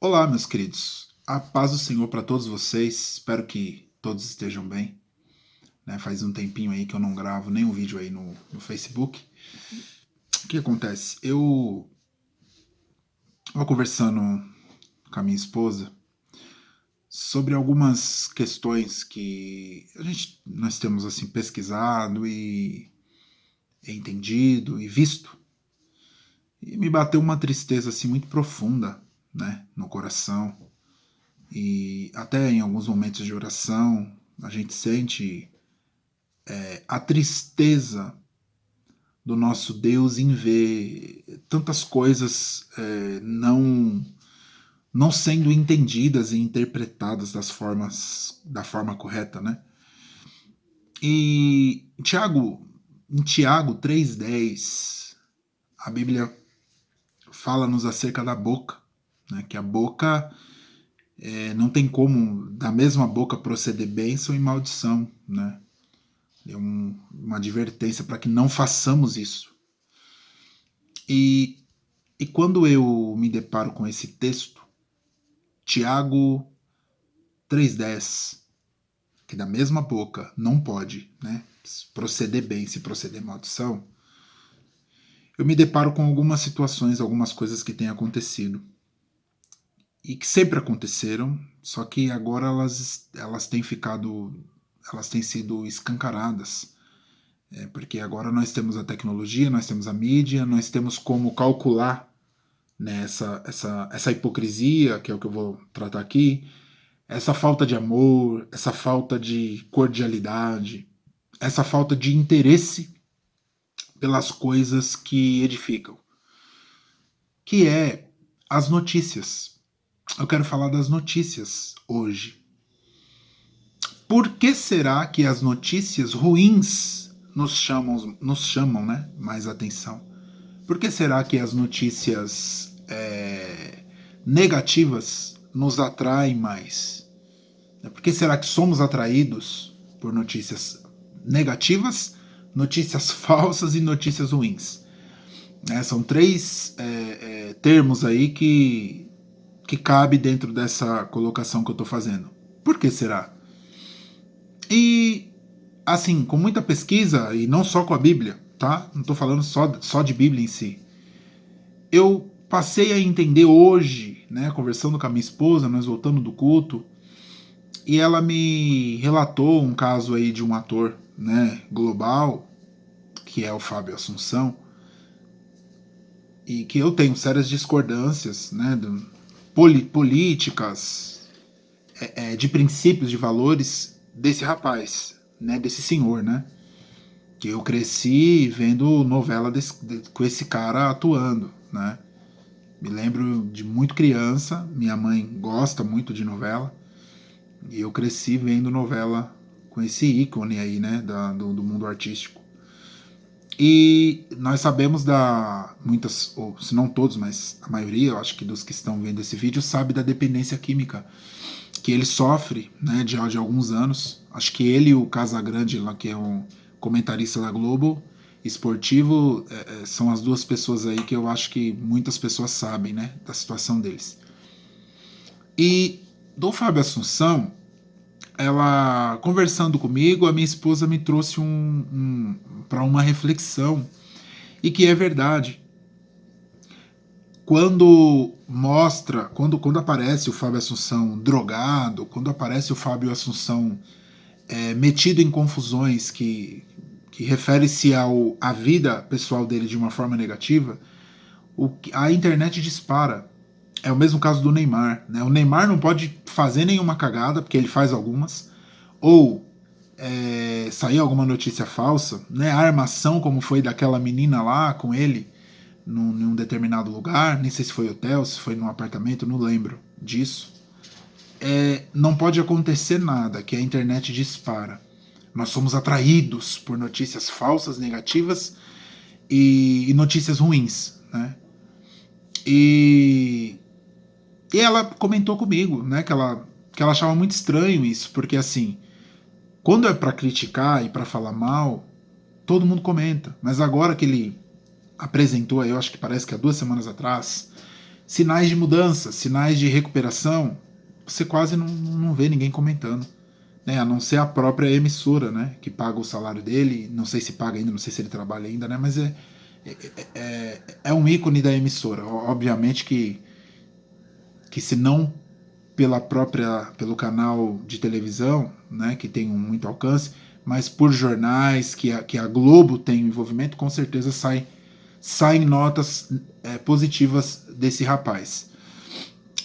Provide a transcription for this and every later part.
Olá, meus queridos. A paz do Senhor para todos vocês. Espero que todos estejam bem. Faz um tempinho aí que eu não gravo nenhum vídeo aí no Facebook. O que acontece? Eu estava conversando com a minha esposa sobre algumas questões que nós temos assim pesquisado e entendido e visto. E me bateu uma tristeza assim muito profunda, no coração. E até em alguns momentos de oração, a gente sente a tristeza do nosso Deus em ver tantas coisas não sendo entendidas e interpretadas da forma correta, né? E em Tiago 3,10, a Bíblia fala-nos acerca da boca, né? Que a boca não tem como da mesma boca proceder bênção e maldição, né? É uma advertência para que não façamos isso. E, e quando eu me deparo com esse texto, Tiago 3,10, que da mesma boca não pode, proceder bem se proceder maldição, eu me deparo com algumas situações, algumas coisas que têm acontecido. E que sempre aconteceram, só que agora elas têm sido escancaradas. Porque agora nós temos a tecnologia, nós temos a mídia, nós temos como calcular, essa hipocrisia, que é o que eu vou tratar aqui, essa falta de amor, essa falta de cordialidade, essa falta de interesse pelas coisas que edificam, que é as notícias. Eu quero falar das notícias hoje. Por que será que as notícias ruins nos chamam, mais atenção? Por que será que as notícias negativas nos atraem mais? Por que será que somos atraídos por notícias negativas, notícias falsas e notícias ruins? São três termos aí que cabe dentro dessa colocação que eu estou fazendo. Por que será? E, assim, com muita pesquisa, e não só com a Bíblia, tá? Não estou falando só de Bíblia em si. Eu passei a entender hoje, conversando com a minha esposa, nós voltando do culto, e ela me relatou um caso aí de um ator, global, que é o Fábio Assunção, e que eu tenho sérias discordâncias, políticas, de princípios, de valores desse rapaz, desse senhor, que eu cresci vendo novela com esse cara atuando, Me lembro de muito criança, minha mãe gosta muito de novela, e eu cresci vendo novela com esse ícone aí, do mundo artístico. E nós sabemos muitas, ou se não todos, mas a maioria, eu acho que dos que estão vendo esse vídeo, sabe da dependência química que ele sofre, de alguns anos. Acho que ele e o Casagrande, lá, que é um comentarista da Globo esportivo, são as duas pessoas aí que eu acho que muitas pessoas sabem, da situação deles. E do Fábio Assunção, ela conversando comigo, a minha esposa me trouxe para uma reflexão, e que é verdade. Quando aparece o Fábio Assunção drogado, quando aparece o Fábio Assunção metido em confusões que refere-se à vida pessoal dele de uma forma negativa, a internet dispara. É o mesmo caso do Neymar. O Neymar não pode fazer nenhuma cagada, porque ele faz algumas, ou sair alguma notícia falsa, a armação, como foi daquela menina lá com ele, num determinado lugar, nem sei se foi hotel, se foi num apartamento, não lembro disso. Não pode acontecer nada, que a internet dispara. Nós somos atraídos por notícias falsas, negativas e notícias ruins, E ela comentou comigo, que ela achava muito estranho isso, porque assim, quando é para criticar e para falar mal, todo mundo comenta. Mas agora que ele apresentou, eu acho que parece que há 2 semanas atrás, sinais de mudança, sinais de recuperação, você quase não vê ninguém comentando. Né, a não ser a própria emissora, né, que paga o salário dele, não sei se paga ainda, não sei se ele trabalha ainda, né, mas é um ícone da emissora. Obviamente que se não pelo canal de televisão, né, que tem muito alcance, mas por jornais, que a Globo tem envolvimento, com certeza saem notas positivas desse rapaz.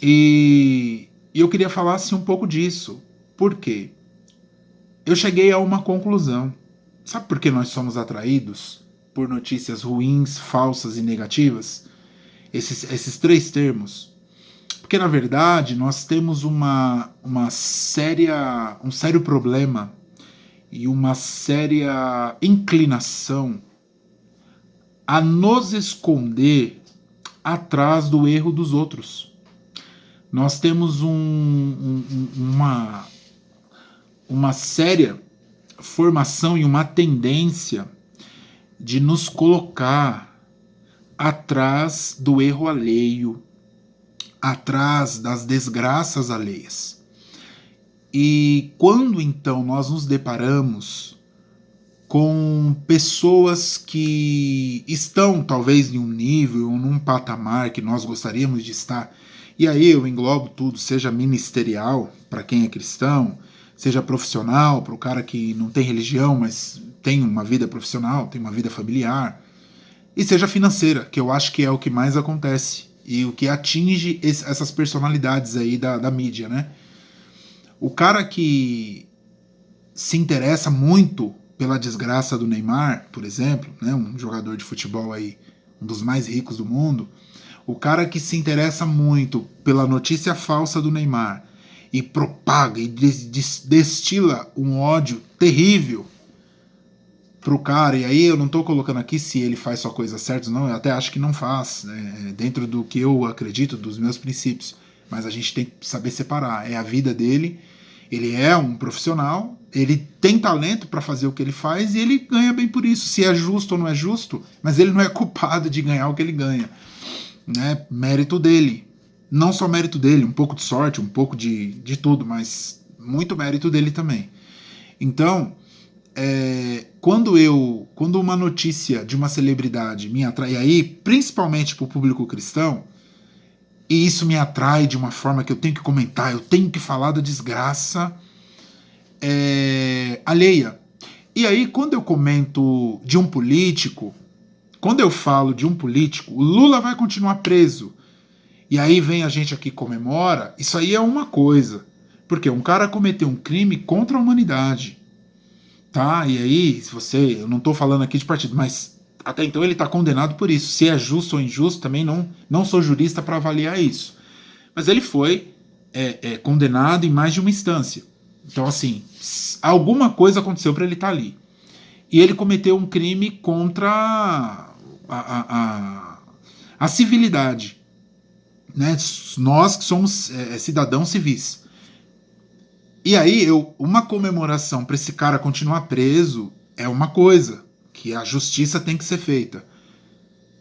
E eu queria falar assim, um pouco disso. Por quê? Eu cheguei a uma conclusão. Sabe por que nós somos atraídos por notícias ruins, falsas e negativas? Esses três termos. Porque, na verdade, nós temos um sério problema e uma séria inclinação a nos esconder atrás do erro dos outros. Nós temos uma séria formação e uma tendência de nos colocar atrás do erro alheio, atrás das desgraças alheias. E quando então nós nos deparamos com pessoas que estão talvez em um nível, num patamar que nós gostaríamos de estar, e aí eu englobo tudo, seja ministerial para quem é cristão, seja profissional para o cara que não tem religião, mas tem uma vida profissional, tem uma vida familiar, e seja financeira, que eu acho que é o que mais acontece e o que atinge essas personalidades aí da mídia, né? O cara que se interessa muito pela desgraça do Neymar, por exemplo, né, um jogador de futebol aí, um dos mais ricos do mundo, o cara que se interessa muito pela notícia falsa do Neymar e propaga e destila um ódio terrível pro cara, e aí eu não tô colocando aqui se ele faz só coisas certas, não, eu até acho que não faz, né, dentro do que eu acredito, dos meus princípios, mas a gente tem que saber separar, é a vida dele, ele é um profissional, ele tem talento para fazer o que ele faz e ele ganha bem por isso, se é justo ou não é justo, mas ele não é culpado de ganhar o que ele ganha, né, mérito dele, não só mérito dele, um pouco de sorte, um pouco de tudo, mas muito mérito dele também. Então, quando uma notícia de uma celebridade me atrai, aí, principalmente para o público cristão, e isso me atrai de uma forma que eu tenho que comentar, eu tenho que falar da desgraça alheia. E aí, quando eu comento de um político, quando eu falo de um político, o Lula vai continuar preso. E aí vem a gente aqui comemora, isso aí é uma coisa. Porque um cara cometeu um crime contra a humanidade. Tá? E aí, se você. Eu não estou falando aqui de partido, mas até então ele está condenado por isso. Se é justo ou injusto, também não sou jurista para avaliar isso. Mas ele foi condenado em mais de uma instância. Então, assim, alguma coisa aconteceu para ele estar ali. E ele cometeu um crime contra a civilidade. Né? Nós que somos cidadãos civis. E aí, uma comemoração para esse cara continuar preso é uma coisa, que a justiça tem que ser feita.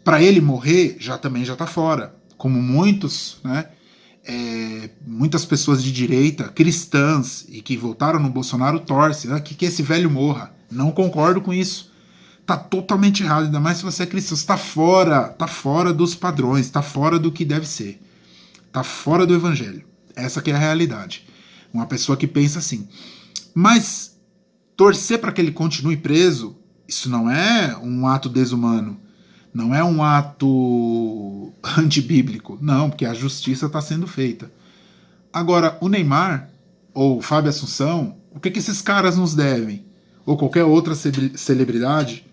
Para ele morrer, também já está fora. Como muitos, né? Muitas pessoas de direita, cristãs, e que votaram no Bolsonaro, torcem, que esse velho morra. Não concordo com isso. Tá totalmente errado, ainda mais se você é cristão. Você tá fora dos padrões, tá fora do que deve ser. Tá fora do evangelho. Essa que é a realidade. Uma pessoa que pensa assim. Mas torcer para que ele continue preso, isso não é um ato desumano. Não é um ato antibíblico. Não, porque a justiça está sendo feita. Agora, o Neymar, ou o Fábio Assunção, o que esses caras nos devem? Ou qualquer outra celebridade,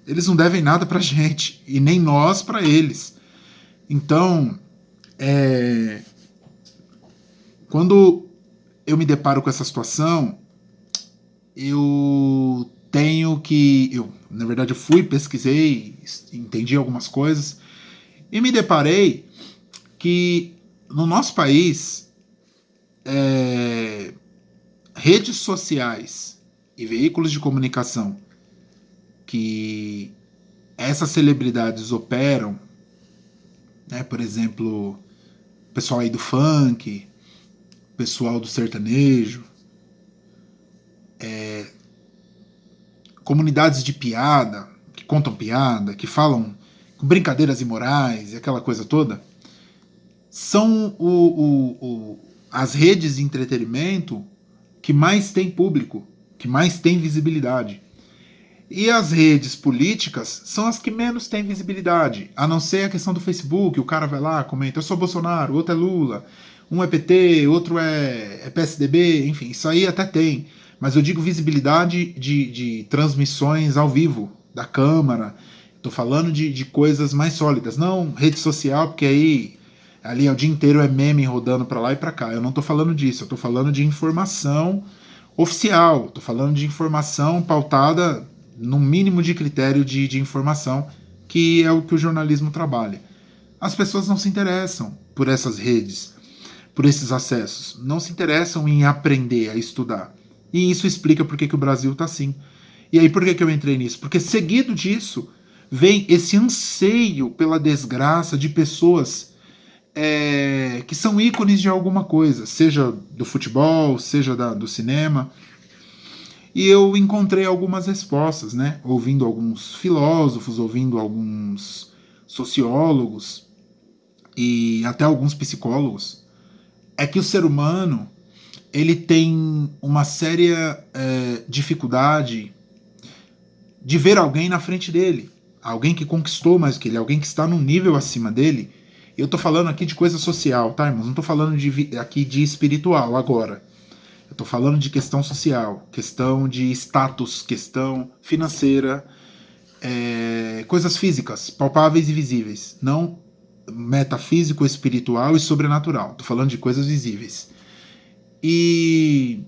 eles não devem nada pra gente. E nem nós pra eles. Então, quando eu me deparo com essa situação, eu tenho que. Na verdade, eu fui, pesquisei, entendi algumas coisas e me deparei que no nosso país, redes sociais e veículos de comunicação que essas celebridades operam, né, por exemplo, pessoal aí do funk, pessoal do sertanejo, comunidades de piada, que contam piada, que falam com brincadeiras imorais e aquela coisa toda, são as redes de entretenimento que mais tem público, que mais tem visibilidade. E as redes políticas são as que menos têm visibilidade, a não ser a questão do Facebook, o cara vai lá, comenta, eu sou Bolsonaro, outro é Lula, um é PT, outro é PSDB, enfim, isso aí até tem. Mas eu digo visibilidade de transmissões ao vivo, da Câmara, estou falando de coisas mais sólidas, não rede social, porque aí ali o dia inteiro é meme rodando para lá e para cá. Eu não estou falando disso, eu estou falando de informação oficial, estou falando de informação pautada no mínimo de critério de informação, que é o que o jornalismo trabalha. As pessoas não se interessam por essas redes, por esses acessos, não se interessam em aprender, a estudar. E isso explica por que o Brasil está assim. E aí por que eu entrei nisso? Porque seguido disso vem esse anseio pela desgraça de pessoas que são ícones de alguma coisa, seja do futebol, seja do cinema. E eu encontrei algumas respostas, né? Ouvindo alguns filósofos, ouvindo alguns sociólogos e até alguns psicólogos, é que o ser humano ele tem uma séria dificuldade de ver alguém na frente dele, alguém que conquistou mais que ele, alguém que está num nível acima dele. Eu tô falando aqui de coisa social, tá, irmãos? Não tô falando aqui de espiritual agora. Eu tô falando de questão social, questão de status, questão financeira, coisas físicas, palpáveis e visíveis. Não metafísico, espiritual e sobrenatural. Tô falando de coisas visíveis. E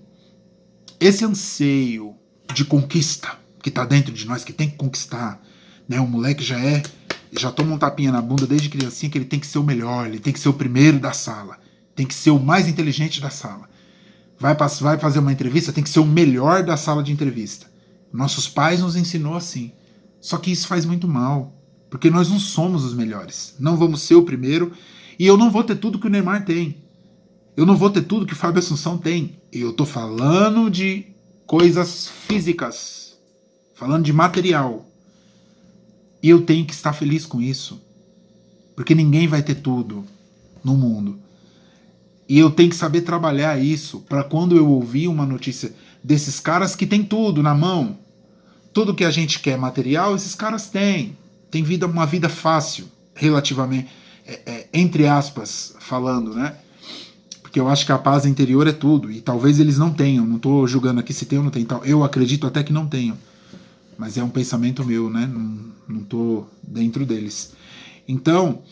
esse anseio de conquista que tá dentro de nós, que tem que conquistar, né? O moleque já toma um tapinha na bunda desde criancinha que ele tem que ser o melhor, ele tem que ser o primeiro da sala, tem que ser o mais inteligente da sala. Vai fazer uma entrevista, tem que ser o melhor da sala de entrevista. Nossos pais nos ensinou assim. Só que isso faz muito mal, porque nós não somos os melhores. Não vamos ser o primeiro, e eu não vou ter tudo que o Neymar tem. Eu não vou ter tudo que o Fábio Assunção tem. Eu tô falando de coisas físicas, falando de material. E eu tenho que estar feliz com isso, porque ninguém vai ter tudo no mundo. E eu tenho que saber trabalhar isso para quando eu ouvir uma notícia desses caras que tem tudo na mão, tudo que a gente quer material, esses caras têm. Tem uma vida fácil, relativamente, entre aspas, falando, né? Porque eu acho que a paz interior é tudo, e talvez eles não tenham, não estou julgando aqui se tem ou não tem, eu acredito até que não tenham, mas é um pensamento meu, né? Não estou dentro deles. Então,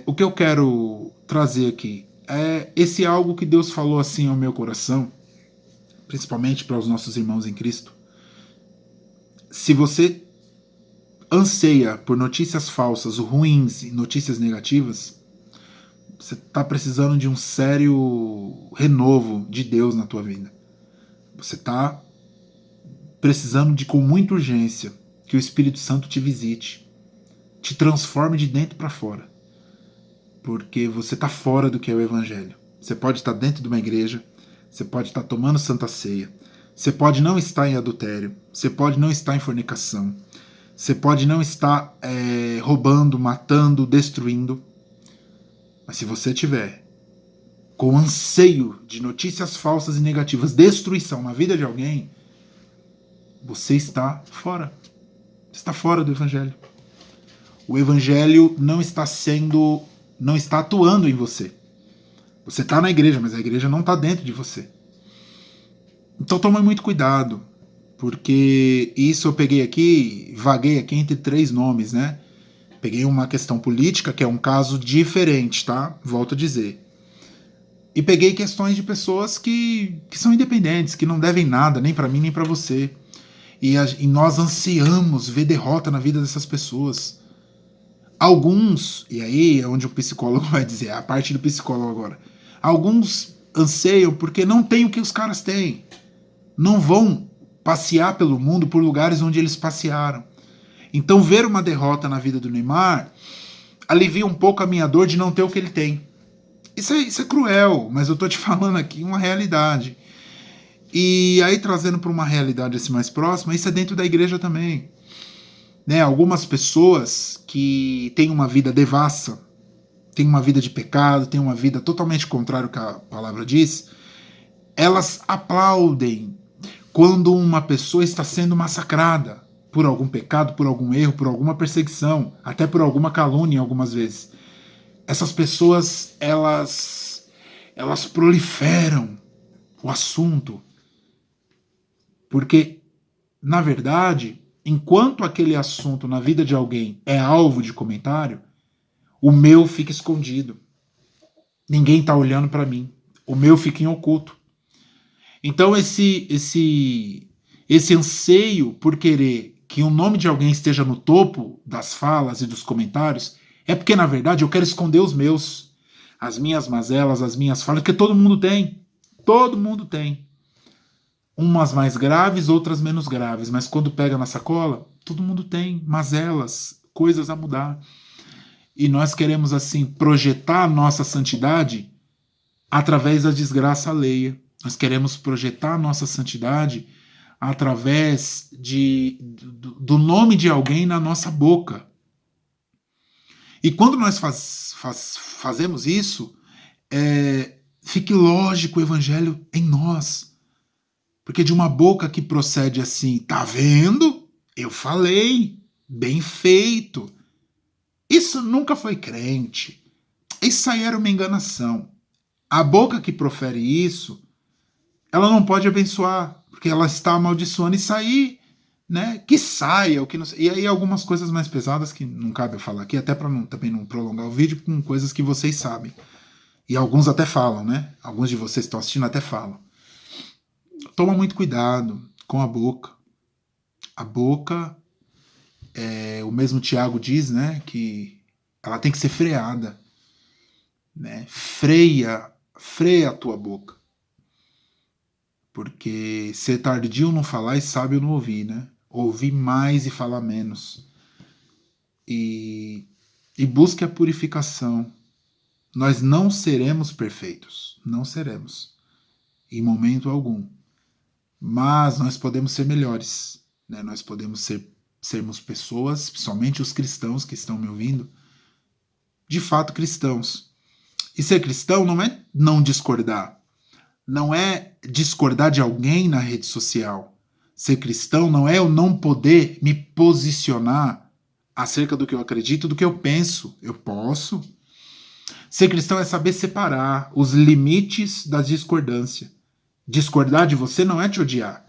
o que eu quero trazer aqui é esse algo que Deus falou assim ao meu coração, principalmente para os nossos irmãos em Cristo. Se você anseia por notícias falsas, ruins e notícias negativas, você está precisando de um sério renovo de Deus na tua vida. Você está precisando de, com muita urgência, que o Espírito Santo te visite, te transforme de dentro para fora. Porque você está fora do que é o Evangelho. Você pode estar dentro de uma igreja, você pode estar tomando Santa Ceia, você pode não estar em adultério, você pode não estar em fornicação, você pode não estar roubando, matando, destruindo. Mas se você tiver com anseio de notícias falsas e negativas, destruição na vida de alguém, você está fora. Você está fora do Evangelho. O Evangelho não está atuando em você. Você está na igreja, mas a igreja não está dentro de você. Então tome muito cuidado, porque isso eu peguei aqui, vaguei aqui entre 3 nomes, né? Peguei uma questão política, que é um caso diferente, tá? Volto a dizer. E peguei questões de pessoas que são independentes, que não devem nada, nem para mim, nem para você. E nós ansiamos ver derrota na vida dessas pessoas. Alguns, e aí é onde o psicólogo vai dizer, a parte do psicólogo agora. Alguns anseiam porque não tem o que os caras têm. Não vão passear pelo mundo por lugares onde eles passearam. Então ver uma derrota na vida do Neymar alivia um pouco a minha dor de não ter o que ele tem. Isso é cruel, mas eu tô te falando aqui uma realidade. E aí, trazendo para uma realidade assim mais próxima, isso é dentro da igreja também. Né? Algumas pessoas que têm uma vida devassa, têm uma vida de pecado, têm uma vida totalmente contrária ao que a palavra diz, elas aplaudem quando uma pessoa está sendo massacrada por algum pecado, por algum erro, por alguma perseguição, até por alguma calúnia algumas vezes. Essas pessoas, elas proliferam o assunto, porque, na verdade, enquanto aquele assunto na vida de alguém é alvo de comentário, o meu fica escondido. Ninguém está olhando para mim. O meu fica em oculto. Então esse anseio por querer que o nome de alguém esteja no topo das falas e dos comentários é porque, na verdade, eu quero esconder os meus, as minhas mazelas, as minhas falhas, que todo mundo tem. Todo mundo tem. Umas mais graves, outras menos graves, mas quando pega na sacola, todo mundo tem mazelas, coisas a mudar. E nós queremos, assim, projetar a nossa santidade através da desgraça alheia. Nós queremos projetar a nossa santidade através do nome de alguém na nossa boca. E quando nós fazemos isso, fique lógico o evangelho em nós. Porque de uma boca que procede assim, tá vendo? Eu falei, bem feito. Isso nunca foi crente. Isso aí era uma enganação. A boca que profere isso, ela não pode abençoar, porque ela está amaldiçoando isso aí, né? Que saia, o que não. E aí algumas coisas mais pesadas que não cabe eu falar aqui, até para também não prolongar o vídeo, com coisas que vocês sabem. E alguns até falam, né? Alguns de vocês que estão assistindo até falam. Toma muito cuidado com a boca. A boca, o mesmo Tiago diz, né? Que ela tem que ser freada, né? Freia a tua boca. Porque ser tardio não falar e sábio não ouvir, né? Ouvir mais e falar menos. E busque a purificação. Nós não seremos perfeitos. Não seremos. Em momento algum. Mas nós podemos ser melhores. Né? Nós podemos sermos pessoas, principalmente os cristãos que estão me ouvindo, de fato cristãos. E ser cristão não é não discordar. Não é discordar de alguém na rede social. Ser cristão não é eu não poder me posicionar acerca do que eu acredito, do que eu penso. Eu posso. Ser cristão é saber separar os limites da discordância. Discordar de você não é te odiar.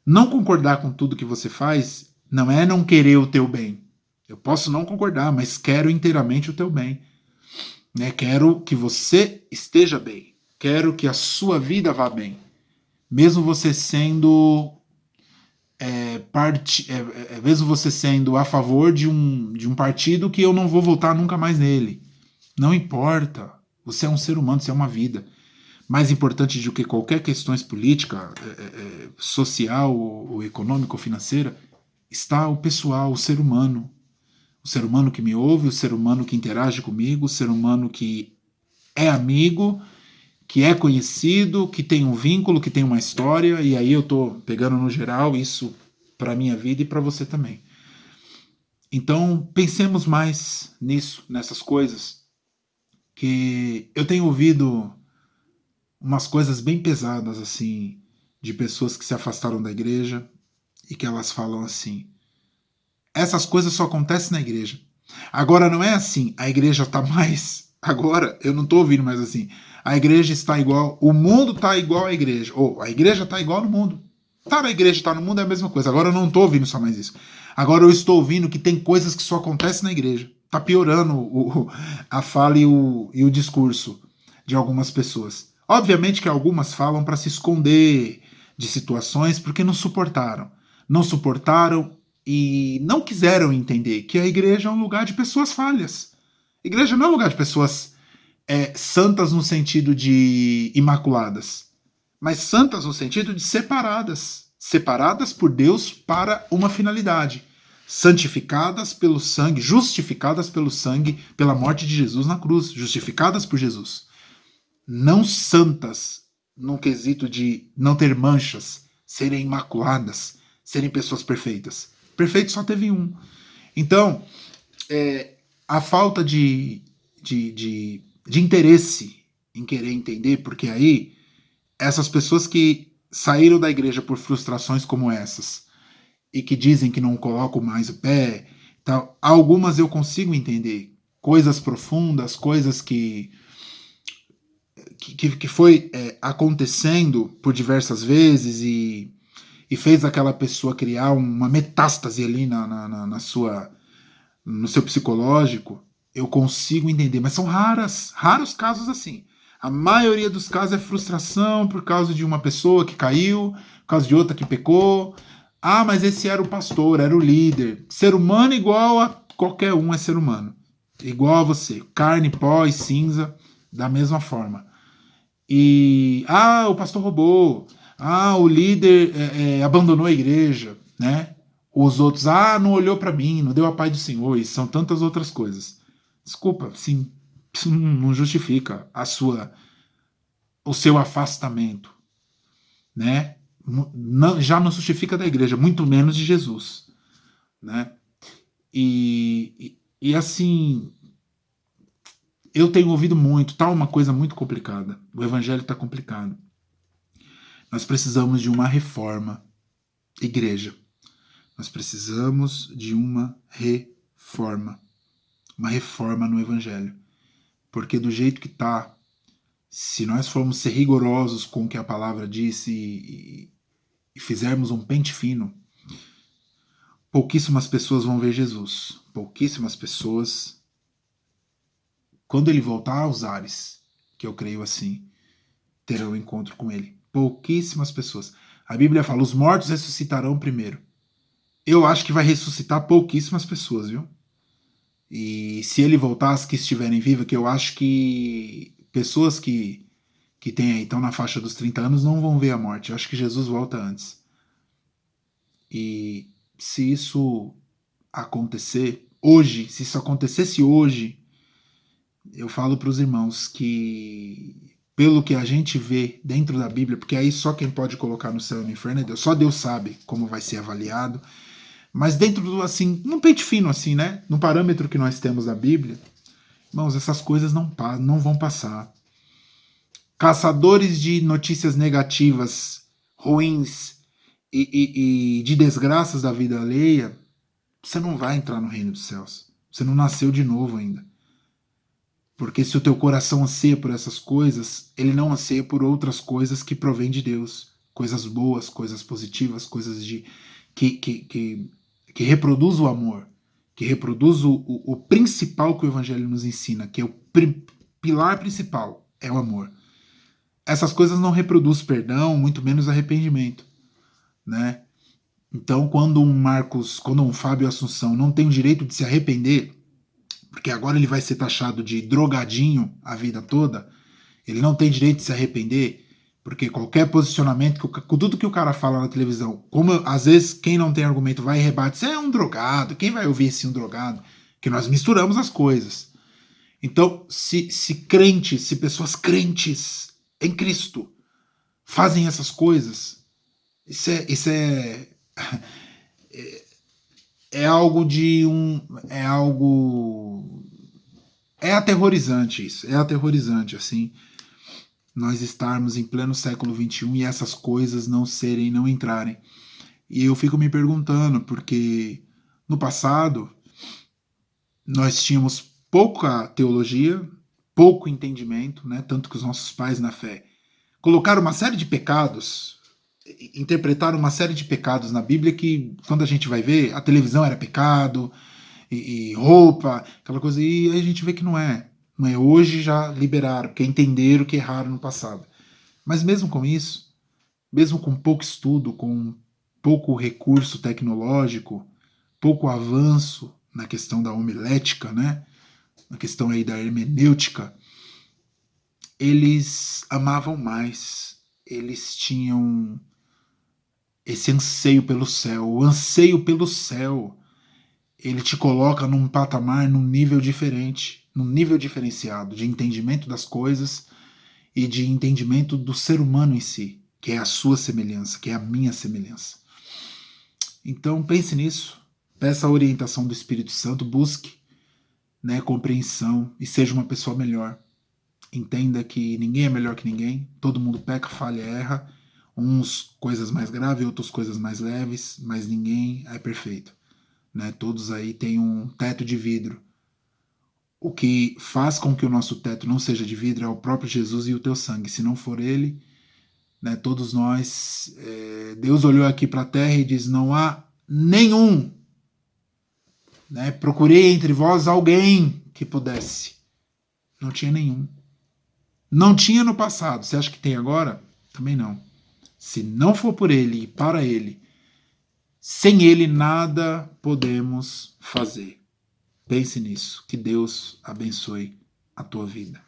Não concordar com tudo que você faz não é não querer o teu bem. Eu posso não concordar, mas quero inteiramente o teu bem. Né? Quero que você esteja bem. Quero que a sua vida vá bem. Mesmo você sendo mesmo você sendo a favor de um partido que eu não vou votar nunca mais nele. Não importa. Você é um ser humano, você é uma vida. Mais importante do que qualquer questão política, social, ou econômica ou financeira, está o pessoal, o ser humano. O ser humano que me ouve, o ser humano que interage comigo, o ser humano que é amigo, que é conhecido, que tem um vínculo, que tem uma história, e aí eu tô pegando no geral isso para minha vida e para você também. Então, pensemos mais nisso, nessas coisas, que eu tenho ouvido umas coisas bem pesadas, assim, de pessoas que se afastaram da igreja e que elas falam assim: essas coisas só acontecem na igreja. Agora não é assim, a igreja tá mais. Agora eu não tô ouvindo mais assim. A igreja está igual, o mundo tá igual à igreja. Ou a igreja tá igual no mundo. Tá na igreja, tá no mundo é a mesma coisa. Agora eu não tô ouvindo só mais isso. Agora eu estou ouvindo que tem coisas que só acontecem na igreja. Tá piorando a fala e o discurso de algumas pessoas. Obviamente que algumas falam para se esconder de situações porque não suportaram. Não suportaram e não quiseram entender que a igreja é um lugar de pessoas falhas. A igreja não é um lugar de pessoas santas no sentido de imaculadas, mas santas no sentido de separadas. Separadas por Deus para uma finalidade. Santificadas pelo sangue, justificadas pelo sangue, pela morte de Jesus na cruz. Justificadas por Jesus. não santas no quesito de não ter manchas, serem imaculadas, serem pessoas perfeitas. Perfeito só teve um. Então, a falta de interesse em querer entender, porque aí essas pessoas que saíram da igreja por frustrações como essas e que dizem que não colocam mais o pé, tal, algumas eu consigo entender, coisas profundas, coisas que foi acontecendo por diversas vezes e fez aquela pessoa criar uma metástase ali na sua, no seu psicológico, eu consigo entender, mas são raros casos assim. A maioria dos casos é frustração por causa de uma pessoa que caiu, por causa de outra que pecou. Ah, mas esse era o pastor, era o líder. Ser humano igual a qualquer um é ser humano. Igual a você. Carne, pó e cinza, da mesma forma. E, o pastor roubou. O líder abandonou a igreja, né? Os outros, não olhou para mim, não deu a paz do Senhor, e são tantas outras coisas. Desculpa, sim, isso não justifica o seu afastamento, né? Já não justifica da igreja, muito menos de Jesus, né? E assim, eu tenho ouvido muito, tá uma coisa muito complicada. O evangelho está complicado. Nós precisamos de uma reforma, igreja. Nós precisamos de uma reforma no evangelho. Porque do jeito que está, se nós formos ser rigorosos com o que a palavra disse e fizermos um pente fino, pouquíssimas pessoas vão ver Jesus. Pouquíssimas pessoas, quando ele voltar aos ares, que eu creio assim, terão encontro com ele. Pouquíssimas pessoas. A Bíblia fala, os mortos ressuscitarão primeiro. Eu acho que vai ressuscitar pouquíssimas pessoas, viu? E se ele voltar, as que estiverem vivas, que eu acho que pessoas que tem aí, estão na faixa dos 30 anos, não vão ver a morte. Eu acho que Jesus volta antes. E se isso acontecer hoje, se isso acontecesse hoje, eu falo para os irmãos que, pelo que a gente vê dentro da Bíblia, porque aí só quem pode colocar no céu e no inferno é Deus, só Deus sabe como vai ser avaliado, mas dentro do, assim, num pente fino assim, né, no parâmetro que nós temos da Bíblia, irmãos, essas coisas não vão passar. Caçadores de notícias negativas, ruins e de desgraças da vida alheia, você não vai entrar no reino dos céus. Você não nasceu de novo ainda. Porque se o teu coração anseia por essas coisas, ele não anseia por outras coisas que provêm de Deus. Coisas boas, coisas positivas, coisas que reproduz o amor, que reproduz o principal que o Evangelho nos ensina, que é o pilar principal, é o amor. Essas coisas não reproduzem perdão, muito menos arrependimento, né? Então, quando um Fábio Assunção não tem o direito de se arrepender, porque agora ele vai ser taxado de drogadinho a vida toda, ele não tem direito de se arrepender, porque qualquer posicionamento, tudo que o cara fala na televisão, como às vezes quem não tem argumento vai e rebate, você é um drogado, quem vai ouvir esse um drogado? Que nós misturamos as coisas. Então, se crentes, se pessoas crentes em Cristo fazem essas coisas, isso é algo de um. É aterrorizante isso. É aterrorizante, assim, nós estarmos em pleno século XXI e essas coisas não entrarem. E eu fico me perguntando, porque no passado nós tínhamos pouca teologia, pouco entendimento, né? Tanto que os nossos pais na fé colocaram uma série de pecados, interpretaram uma série de pecados na Bíblia que, quando a gente vai ver, a televisão era pecado, e roupa, aquela coisa, e aí a gente vê que não é. Não é. Hoje já liberaram, porque entenderam que erraram no passado. Mas mesmo com isso, mesmo com pouco estudo, com pouco recurso tecnológico, pouco avanço na questão da homilética, né? Na questão aí da hermenêutica, eles amavam mais, eles tinham esse anseio pelo céu. O anseio pelo céu, ele te coloca num patamar, num nível diferente, num nível diferenciado de entendimento das coisas e de entendimento do ser humano em si, que é a sua semelhança, que é a minha semelhança. Então pense nisso, peça a orientação do Espírito Santo, busque, né, compreensão e seja uma pessoa melhor. Entenda que ninguém é melhor que ninguém, todo mundo peca, falha, erra, uns coisas mais graves, outros coisas mais leves, mas ninguém é perfeito, né? Todos aí têm um teto de vidro. O que faz com que o nosso teto não seja de vidro é o próprio Jesus e o teu sangue. Se não for ele, né, todos nós, Deus olhou aqui para a terra e diz: não há nenhum, né? Procurei entre vós alguém que pudesse. Não tinha nenhum. Não tinha no passado. Você acha que tem agora? Também não. Se não for por ele e para ele, sem ele nada podemos fazer. Pense nisso. Que Deus abençoe a tua vida.